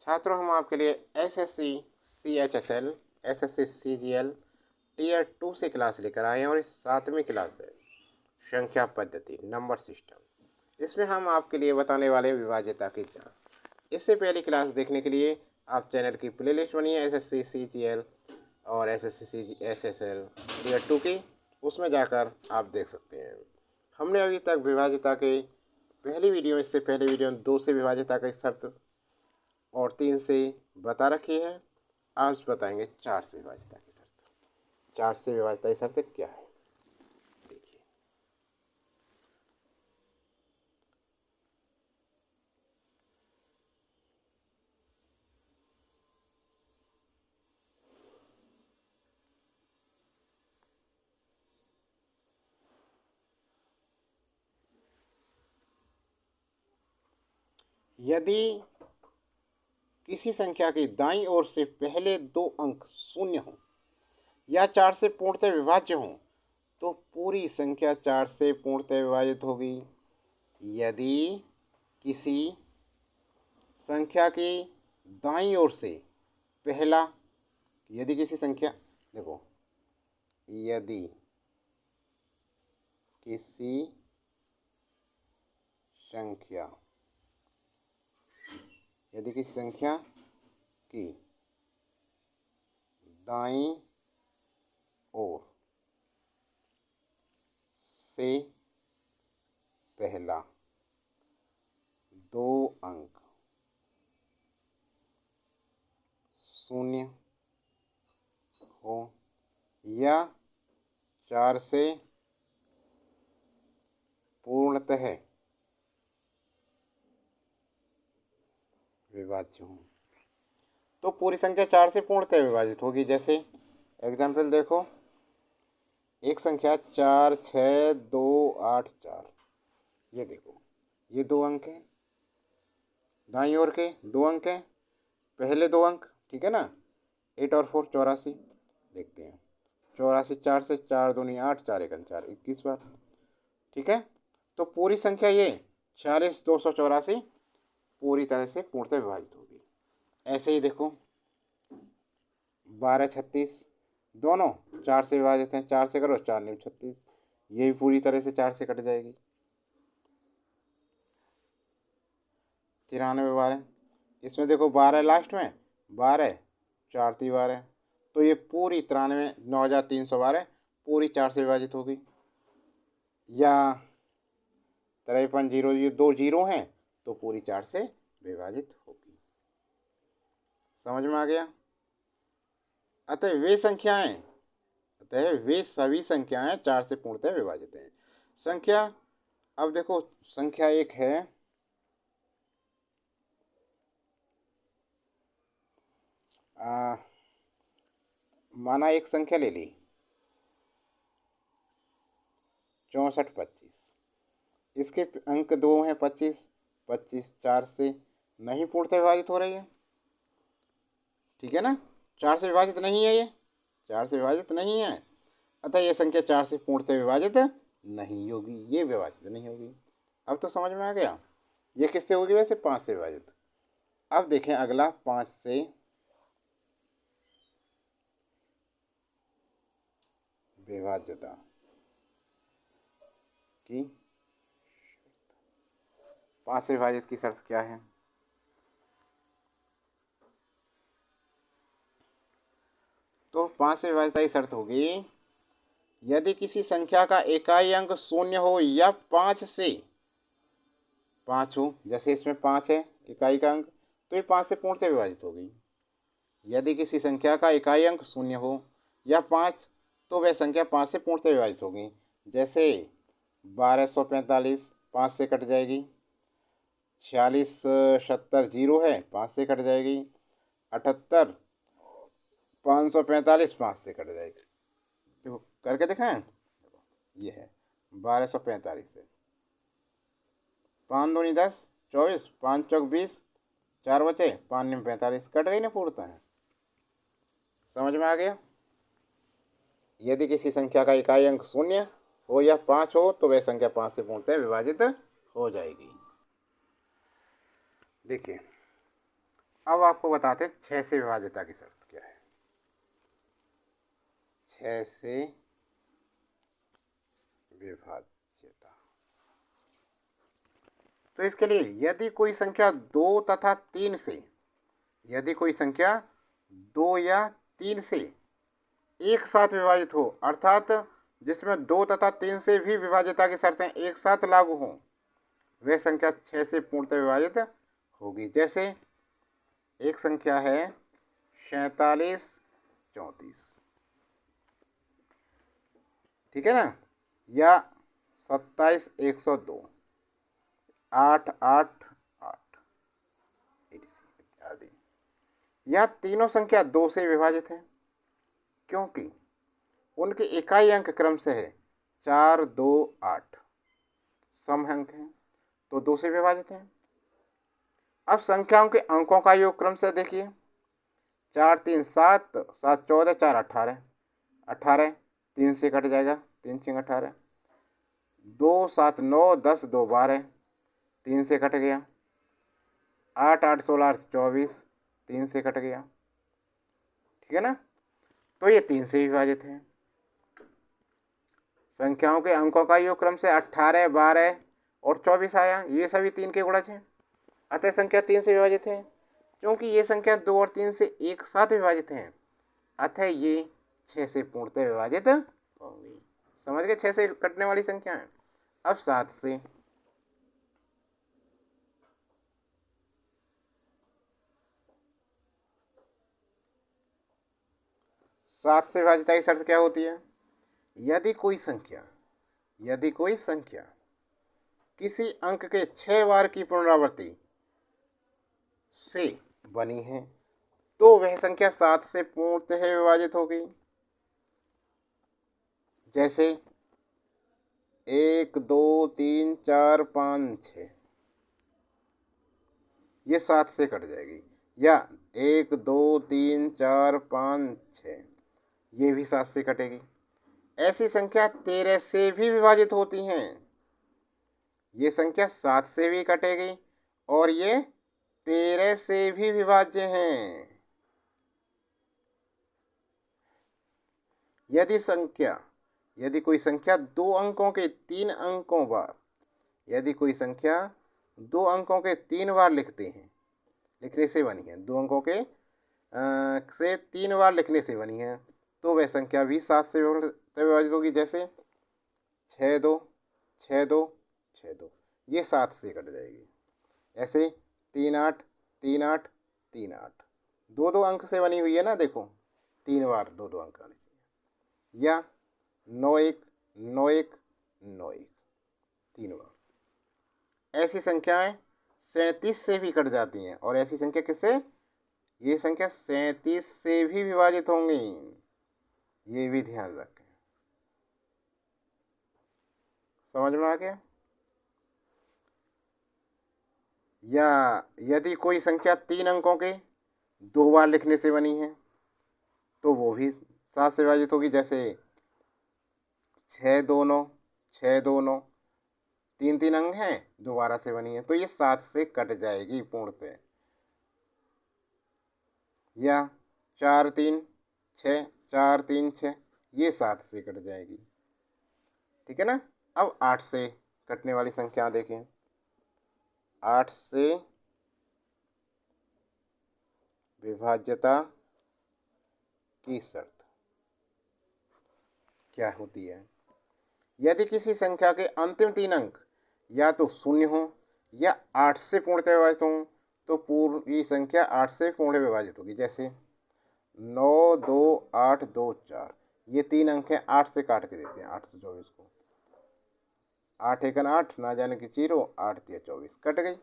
छात्रों, हम आपके लिए SSC CHSL, SSC CGL tier 2 से क्लास लेकर आए हैं और इस 7वीं क्लास है संख्या पद्धति नंबर सिस्टम। इसमें हम आपके लिए बताने वाले विभाज्यता की जांच। इससे पहली क्लास देखने के लिए आप चैनल की प्लेलिस्ट बनिए एसएससी CGL और एसएससी SSL टीयर 2 की, उसमें जाकर आप देख सकते हैं। हमने अभी तक विभाज्यता के पहली वीडियो, इससे पहले वीडियो 2 से विभाज्यता की शर्त और 3 से बता रखी है। आज बताएंगे 4 से विभाज्यता की शर्त। 4 से विभाज्यता की शर्त क्या है, देखिए। यदि किसी संख्या की दाईं ओर से पहले 2 अंक शून्य हों या 4 से पूर्णतः विभाज्य हों तो पूरी संख्या 4 से पूर्णतः विभाजित होगी। यदि किसी संख्या की दाईं ओर से पहला, यदि किसी संख्या, देखो, यदि किसी संख्या यदि किसी संख्या की दाईं ओर से पहला 2 अंक शून्य हो या 4 से पूर्णतः विभाज्य हो तो पूरी संख्या 4 से पूर्णतः विभाजित होगी। जैसे एग्जाम्पल देखो, एक संख्या 4 6 2 8 4, ये देखो, ये 2 अंक हैं, दाईं ओर के 2 अंक हैं, पहले 2 अंक, ठीक है ना। 8 और 4 84, देखते हैं। 84 4 से 4 दूनी 8, 4 एकम 4, 21 बार, ठीक है। तो पूरी संख्या ये 46 284 पूरी तरह से पूर्णतः विभाजित होगी। ऐसे ही देखो 12 36, दोनों 4 से विभाजित हैं, 4 से करो 4 9 36, ये भी पूरी तरह से 4 से कट जाएगी। 93 12, इसमें देखो 12 लास्ट में, 12 4 3 12, तो ये पूरी 93 9312 पूरी 4 से विभाजित होगी। या 53 0 ये 2 जीरो हैं तो पूरी 4 से विभाजित होगी। समझ में आ गया। अतः वे सभी संख्याएं 4 से पूर्णतः विभाजित हैं। संख्या, अब देखो, संख्या एक है माना एक संख्या ले ली 64 25, इसके अंक 2 हैं 25, 25 4 से नहीं पूर्णतः विभाजित हो रही है, ठीक है ना। 4 से विभाजित नहीं है, ये 4 से विभाजित नहीं है, अतः यह संख्या 4 से पूर्णतः विभाजित नहीं होगी, ये विभाजित नहीं होगी। अब तो समझ में आ गया। ये किससे होगी वैसे? 5 से विभाजित। अब देखें अगला 5 से विभाज्यता की 5 से विभाजित की शर्त क्या है? तो 5 से विभाजित की शर्त होगी, यदि किसी संख्या का इकाई अंक शून्य हो या 5 से 5 हो, जैसे इसमें 5 है इकाई का अंक, तो ये 5 से पूर्णतः विभाजित होगी। यदि किसी संख्या का इकाई अंक शून्य हो या 5, तो वह संख्या 5 से पूर्णतः विभाजित होगी। जैसे 1245 5 से कट जाएगी, 46 70 जीरो है 5 से कट जाएगी, 78 545 5 से कट जाएगी। देखो करके दिखाएं, ये है 1245 से 5 दूनी 10 24, 5 चौक 20, 4 बचे, 5 निम 45, कट गई ना पूर्णतः है। समझ में आ गया। यदि किसी संख्या का इकाई अंक शून्य हो या 5 हो तो वह संख्या 5 से पूर्णतः विभाजित हो जाएगी। देखिए अब आपको बताते हैं 6 से विभाज्यता की शर्त क्या है। 6 से विभाज्यता, तो इसके लिए यदि कोई संख्या 2 तथा 3 से, यदि कोई संख्या 2 या 3 से एक साथ विभाजित हो, अर्थात जिसमें 2 तथा 3 से भी विभाज्यता की शर्तें एक साथ लागू हों, वह संख्या 6 से पूर्णतः विभाजित होगी। जैसे एक संख्या है 47 34, ठीक है ना, या 27 102, 8 8 8 इत्यादि। यह तीनों संख्या 2 से विभाजित है क्योंकि उनके इकाई अंक क्रम से है 4 2 8, सम अंक हैं तो 2 से विभाजित है। अब संख्याओं के अंकों का योग क्रम से देखिए, 4 3 7 7 14 4 18 18, 3 से कट जाएगा, 3 6 18, 2 7 9 10 2 12, 3 से कट गया, 8 8 16 24, 3 से कट गया, ठीक है ना, तो ये 3 से विभाजित है। संख्याओं के अंकों का योग क्रम से 18 12 और 24 आया, ये सभी 3 के गुणज हैं, अतः संख्या 3 से विभाजित है। क्योंकि ये संख्या 2 और 3 से एक साथ विभाजित हैं, अतः ये 6 से पूर्णतः विभाजित होंगी। समझ गए 6 से कटने वाली संख्या है। अब 7 से, विभाजित की शर्त क्या होती है? यदि कोई संख्या किसी अंक के 6 बार की पुनरावृत्ति से बनी है तो वह संख्या 7 से पूर्णतः विभाजित होगी। जैसे 1 2 3 4 5 6, ये 7 से कट जाएगी, या 1 2 3 4 5 6, ये भी 7 से कटेगी। ऐसी संख्या 13 से भी विभाजित होती हैं, ये संख्या 7 से भी कटेगी और ये 13 से भी विभाज्य हैं। यदि कोई संख्या 2 अंकों के 3 अंकों बार, यदि कोई संख्या 2 अंकों के 3 बार लिखने से बनी है, 2 अंकों के से 3 बार लिखने से बनी है, तो वह संख्या भी 7 से विभाजित होगी। जैसे 6 2 6 2 6 2, ये 7 से कट जाएगी। ऐसे 3 8 3 8 3 8, 2 2 अंक से बनी हुई है ना, देखो 3 बार 2 2 अंक आने चाहिए। या 9 1 9 1 9 1, 3 बार। ऐसी संख्याएं 37 से भी कट जाती हैं, और ऐसी संख्या किससे? ये संख्या 37 से भी विभाजित होंगी, ये भी ध्यान रखें। समझ में आ गया? या यदि कोई संख्या 3 अंकों के 2 बार लिखने से बनी है तो वो भी 7 से विभाजित होगी। जैसे 6 2 9 6 2 9, 3 3 अंक हैं, दोबारा से बनी है, तो ये 7 से कट जाएगी पूर्णतः। या 4 3 6 4 3 6, ये 7 से कट जाएगी, ठीक है ना। अब 8 से कटने वाली संख्या देखें। 8 से विभाज्यता की शर्त क्या होती है? यदि किसी संख्या के अंतिम 3 अंक या तो 0 हो या 8 से पूर्णतः विभाजित हो, तो पूरी संख्या 8 से पूर्ण विभाजित होगी। जैसे 9 2 8 2 4, ये 3 अंक हैं, 8 से काट के देते हैं, 8 से 24 को, 8 1 8, ना जाने की 0, 8 3 24, कट गई,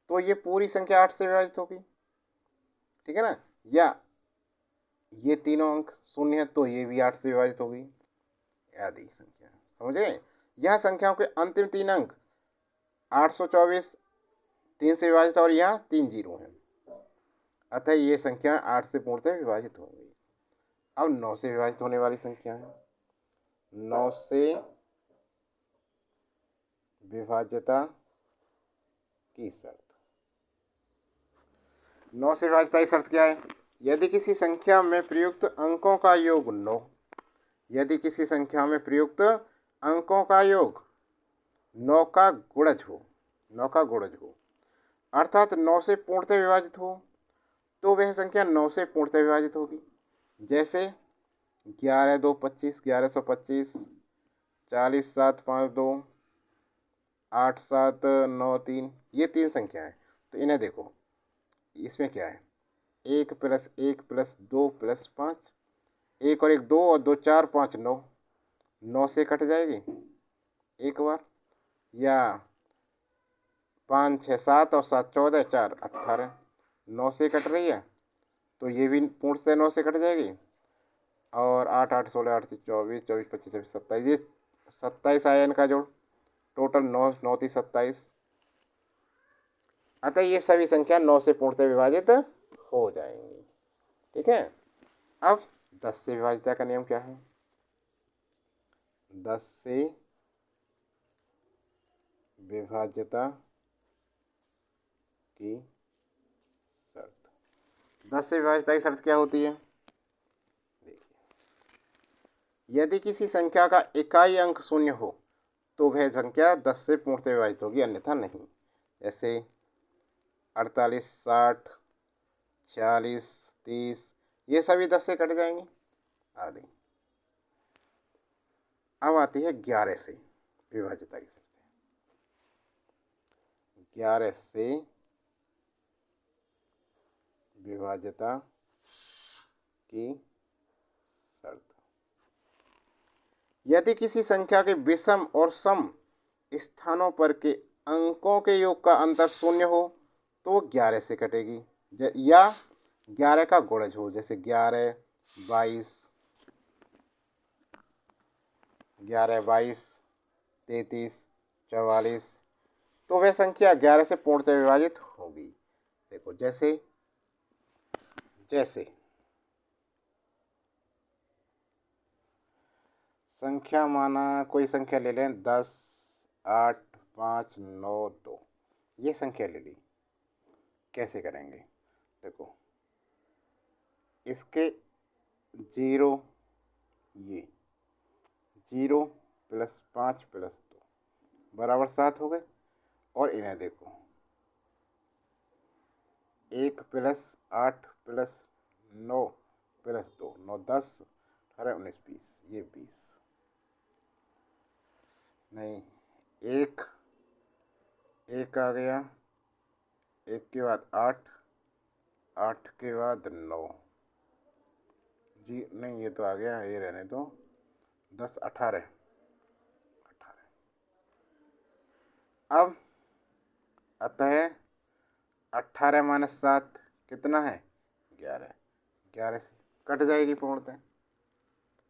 तो ये पूरी संख्या 8 से विभाजित होगी, ठीक है ना। या ये तीनों अंक 0 है तो ये भी 8 से विभाजित होगी, आदि संख्या। समझे? यह संख्याओं के अंतिम 3 अंक 824 3 से विभाजित, और यहाँ 3 जीरो हैं, अतः ये संख्या 8 से पूर्णतः विभाजित होंगी। अब 9 से विभाजित होने वाली संख्या है। 9 से विभाज्यता की शर्त। 9 से विभाज्यता की शर्त क्या है? यदि किसी संख्या में प्रयुक्त अंकों का योग 9, यदि किसी संख्या में प्रयुक्त अंकों का योग 9 का गुणज हो, 9 का गुणज हो, अर्थात 9 से पूर्णतः विभाजित हो, तो वह संख्या 9 से पूर्णतः विभाजित होगी। जैसे 11 2 25, 1125, 40 7 5 2, 8 7 9 3, ये 3 संख्या है। तो इन्हें देखो, इसमें क्या है? 1 + 1 + 2 + 5, 1 और 1 2 और 2 4 5 9, 9 से कट जाएगी एक बार, या 5 6 7 और 7 14 4 18, 9 से कट रही है, तो ये भी पूर्णतः 9 से कट जाएगी। और 8 8 16 8 24 24 25 26 27, ये 27 आया इनका जोड़, टोटल 9 9 3 27। अतः ये सभी संख्या 9 से पूर्णतः विभाजित हो जाएंगी। ठीक है। अब 10 से विभाजिता का नियम क्या है? 10 से विभाज्यता की शर्त। 10 से विभाज्यता की शर्त क्या होती है? देखिए, यदि किसी संख्या का इकाई अंक 0 हो तो वह संख्या 10 से पूर्णतः विभाजित होगी, अन्यथा नहीं। जैसे 48 60 46 30, ये सभी 10 से कट जाएंगे आदि। अब आती है 11 से विभाज्यता की शर्त। 11 से विभाज्यता की शर्त। यदि किसी संख्या के विषम और सम स्थानों पर के अंकों के योग का अंतर 0 हो तो 11 से कटेगी, या 11 का गुणज हो, जैसे 11 22, 11 22 33 44, तो वह संख्या 11 से पूर्णतः विभाजित होगी। देखो, जैसे जैसे संख्या माना, कोई संख्या ले लें 10 8 5 9 2, ये संख्या ले ली। कैसे करेंगे? देखो, इसके 0, ये 0 + 5 + 2 बराबर 7 हो गए। और इन्हें देखो, 1 + 8 + 9 + 2, 9 10 18 19 20, ये 20 नहीं, एक आ गया, 1 के बाद 8, 8 के बाद 9 जी नहीं, ये तो आ गया, ये रहने दो, 10 18 18। अब अतः 18 - 7 कितना है? 11, 11 से कट जाएगी पूर्णतः।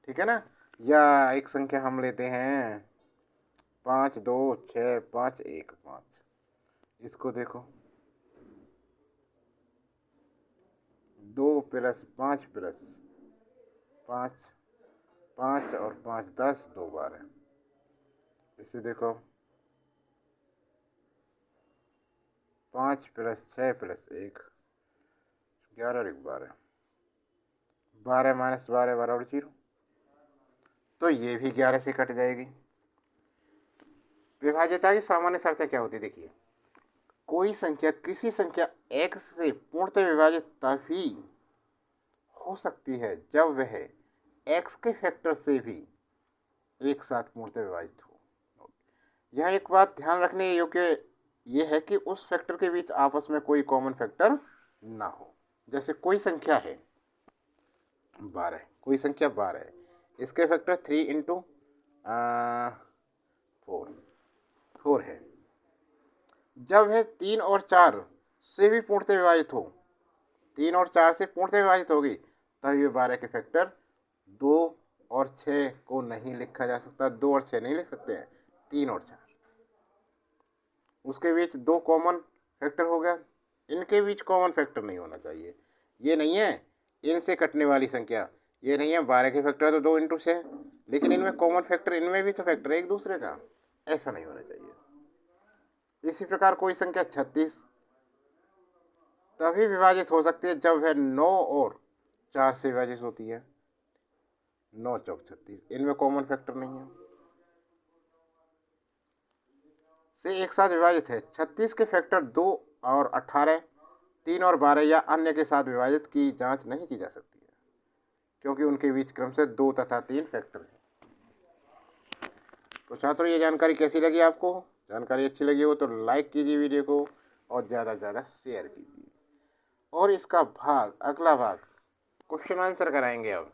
ठीक है ना। या एक संख्या हम लेते हैं 5 2 6 5 1 5, इसको देखो, 2 + 5 + 5 5 और 5 10 2 12, इसे देखो, 5 + 6 + 1 11 और 1 12, 12 - 12 बराबर 0, तो ये भी 11 से कट जाएगी। विभाज्यता की सामान्य शर्तें क्या होती है? देखिए, कोई संख्या किसी संख्या x से पूर्णतः विभाजित तभी हो सकती है जब वह x के फैक्टर से भी एक साथ पूर्णतः विभाजित हो। यह एक बात ध्यान रखने योग्य ये है कि उस फैक्टर के बीच आपस में कोई कॉमन फैक्टर ना हो। जैसे कोई संख्या है 12, कोई संख्या 12 है, इसके फैक्टर 3 × 4 है। जब है 3 और 4 से भी पूर्णतः विभाजित हो, 3 और 4 से पूर्णतः विभाजित होगी, तब ये 12 के फैक्टर 2 और 6 को नहीं लिखा जा सकता, 2 और 6 नहीं लिख सकते हैं, 3 और 4। उसके बीच 2 कॉमन फैक्टर हो गया, इनके बीच कॉमन फैक्टर नहीं होना चाहिए। ये नहीं है इनसे कटने वाली संख्या, ये नहीं है 12 के फैक्टर तो 2 × 6, लेकिन इनमें कॉमन फैक्टर, इनमें भी तो फैक्टर है एक दूसरे का, ऐसा नहीं होना चाहिए। इसी प्रकार कोई संख्या 36 तभी विभाजित हो सकती है जब वह 9 और 4 से विभाजित होती है। 9 चौक 36, इनमें कॉमन फैक्टर नहीं है, से एक साथ विभाजित है। 36 के फैक्टर 2 और 18, 3 और 12 या अन्य के साथ विभाजित की जांच नहीं की जा सकती है, क्योंकि उनके बीच क्रम से 2 तथा 3 फैक्टर हैं। तो छात्रों, ये जानकारी कैसी लगी आपको? जानकारी अच्छी लगी हो तो लाइक कीजिए वीडियो को और ज़्यादा से ज़्यादा शेयर कीजिए। और इसका अगला भाग क्वेश्चन आंसर कराएंगे अब।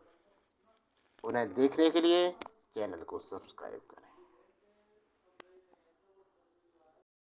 उन्हें देखने के लिए चैनल को सब्सक्राइब करें।